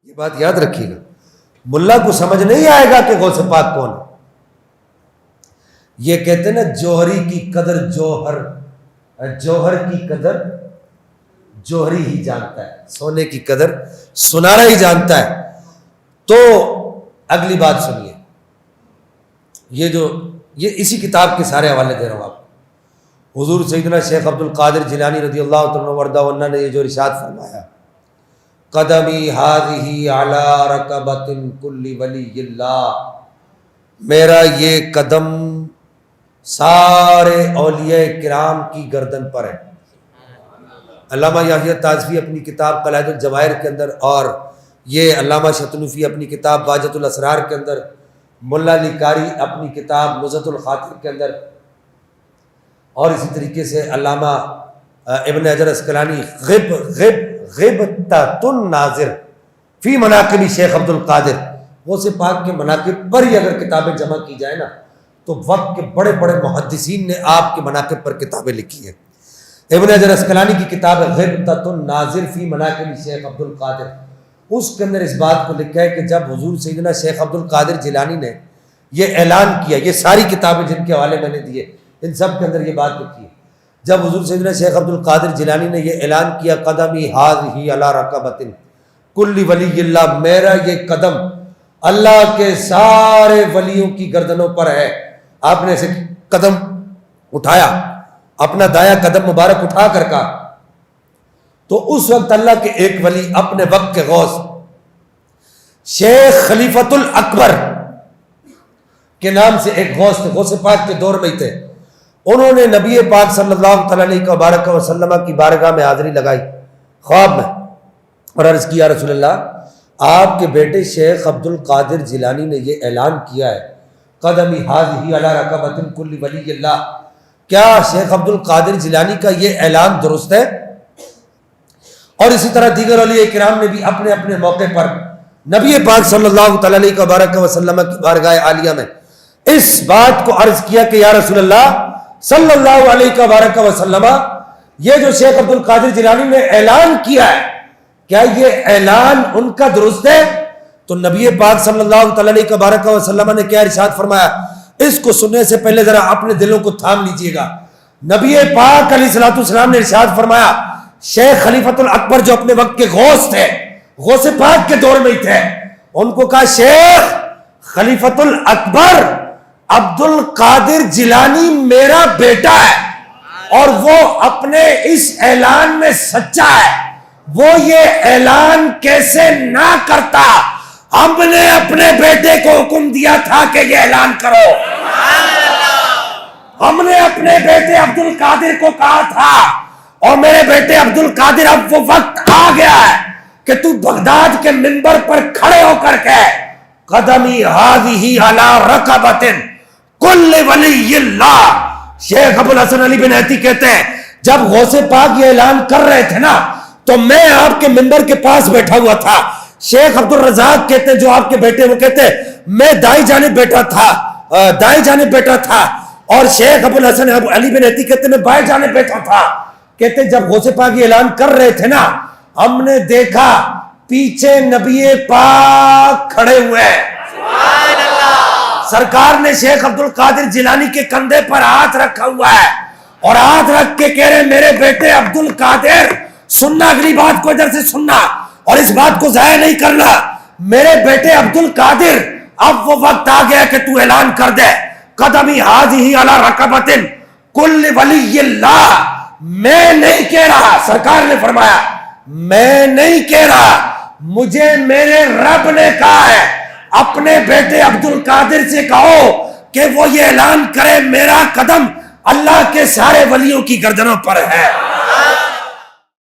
یہ بات یاد رکھیے گا، ملا کو سمجھ نہیں آئے گا کہ غوث پاک کون ہے۔ یہ کہتے ہیں نا جوہری کی قدر جوہر کی قدر جوہری ہی جانتا ہے، سونے کی قدر سنارا ہی جانتا ہے۔ تو اگلی بات سنیے، یہ اسی کتاب کے سارے حوالے دے رہا ہوں آپ کو۔ حضور سیدنا شیخ عبد القادر جیلانی رضی اللہ تعالیٰ وردہ عنہ نے یہ جو ارشاد فرمایا، قدمی ہذہ علی رکبۃ کل ولی اللہ، میرا یہ قدم سارے اولیاء کرام کی گردن پر ہے۔ علامہ یحییٰ تازفی اپنی کتاب قلائد الجواہر کے اندر، اور یہ علامہ شتنوفی اپنی کتاب باجت الاسرار کے اندر، ملا علی قاری اپنی کتاب نزہۃ الخاطر کے اندر، اور اسی طریقے سے علامہ ابن حجر اسقلانی غبطۃ الناظر فی مناقب شیخ عبد القادر، غوث پاک کے مناقب پر ہی اگر کتابیں جمع کی جائیں نا تو وقت کے بڑے بڑے محدثین نے آپ کے مناقب پر کتابیں لکھی ہیں۔ ابن حجر اسقلانی کی کتاب ہے غبطۃ الناظر فی مناقب شیخ عبد القادر، اس کے اندر اس بات کو لکھا ہے کہ جب حضور سیدنا شیخ عبد القادر جیلانی نے یہ اعلان کیا، یہ ساری کتابیں جن کے حوالے میں نے دیے ان سب کے اندر یہ بات لکھی ہے، جب حضور سیدنا شیخ عبد القادر جیلانی نے یہ اعلان کیا قدمی ہذہ علی رکبۃ کل ولی اللہ، میرا یہ قدم اللہ کے سارے ولیوں کی گردنوں پر ہے، آپ نے اسے قدم اٹھایا، اپنا دایاں قدم مبارک اٹھا کر کہا، تو اس وقت اللہ کے ایک ولی اپنے وقت کے غوث شیخ خلیفۃ الاکبر کے نام سے ایک غوث تھے، غوث پاک کے دور میں ہی تھے، انہوں نے نبی پاک صلی اللہ تعالیٰ علیہ وسلم کی بارگاہ میں حاضری لگائی خواب میں، اور عرض کیا رسول اللہ آپ کے بیٹے شیخ عبد القادر جیلانی نے یہ اعلان کیا ہے قدمی ہذہ علی رکبۃ کل ولی اللہ، کیا شیخ عبد القادر جیلانی کا یہ اعلان درست ہے؟ اور اسی طرح دیگر اولیاء کرام نے بھی اپنے اپنے موقع پر نبی پاک صلی اللہ تعالیٰ علیہ وسلم کی بارگاہ عالیہ میں اس بات کو عرض کیا کہ یا رسول اللہ صلی اللہ علیہ وسلم، یہ جو شیخ عبد القادر جیلانی نے اعلان کیا ہے کیا یہ اعلان ان کا درست ہے؟ تو نبی پاک صلی اللہ تعالیٰ علیہ وسلم نے کیا ارشاد فرمایا، اس کو سننے سے پہلے ذرا اپنے دلوں کو تھام لیجئے گا۔ نبی پاک علیہ الصلوۃ والسلام نے ارشاد فرمایا شیخ خلیفۃ الاکبر جو اپنے وقت کے غوث تھے، غوث پاک کے دور میں ہی تھے، ان کو کہا شیخ خلیفۃ الاکبر عبد القادر جیلانی میرا بیٹا ہے اور وہ اپنے اس اعلان میں سچا ہے، وہ یہ اعلان کیسے نہ کرتا، ہم نے اپنے بیٹے کو حکم دیا تھا کہ یہ اعلان کرو، ہم نے اپنے بیٹے عبد القادر کو کہا تھا، اور میرے بیٹے عبد القادر اب وہ وقت آ گیا ہے کہ تو بغداد کے منبر پر کھڑے ہو کر کے قدمی ہذہ علی رکبۃ کل ولی اللہ۔ شیخ ابو الحسن علی بن عطی کہتے ہیں جب غوث پاک یہ اعلان کر رہے تھے نا تو میں آپ کے منبر کے پاس بیٹھا ہوا تھا، شیخ عبد الرزاق کہتے ہیں جو آپ کے بیٹے، وہ کہتے ہیں میں دائیں جانب بیٹھا تھا، اور شیخ ابو الحسن علی بن عطی کہتے ہیں میں بائیں جانب بیٹھا تھا، کہتے ہیں جب غوث پاک یہ اعلان کر رہے تھے نا ہم نے دیکھا پیچھے نبی پاک کھڑے ہوئے ہیں، سرکار نے شیخ عبد القادر جیلانی کے کندھے پر ہاتھ رکھا ہوا ہے اور ہاتھ رکھ کے کہہ رہے میرے بیٹے عبد القادر سننا، اگلی بات کو ادھر سے سننا اور اس بات کو ضائع نہیں کرنا، میرے بیٹے عبد القادر اب وہ وقت آ گیا کہ تو اعلان کر دے قدمی ہذہ علی رکبۃ کل ولی اللہ۔ میں نہیں کہہ رہا، سرکار نے فرمایا میں نہیں کہہ رہا، مجھے میرے رب نے کہا ہے اپنے بیٹے عبد القادر سے کہو کہ وہ یہ اعلان کرے میرا قدم اللہ کے سارے ولیوں کی گردنوں پر ہے۔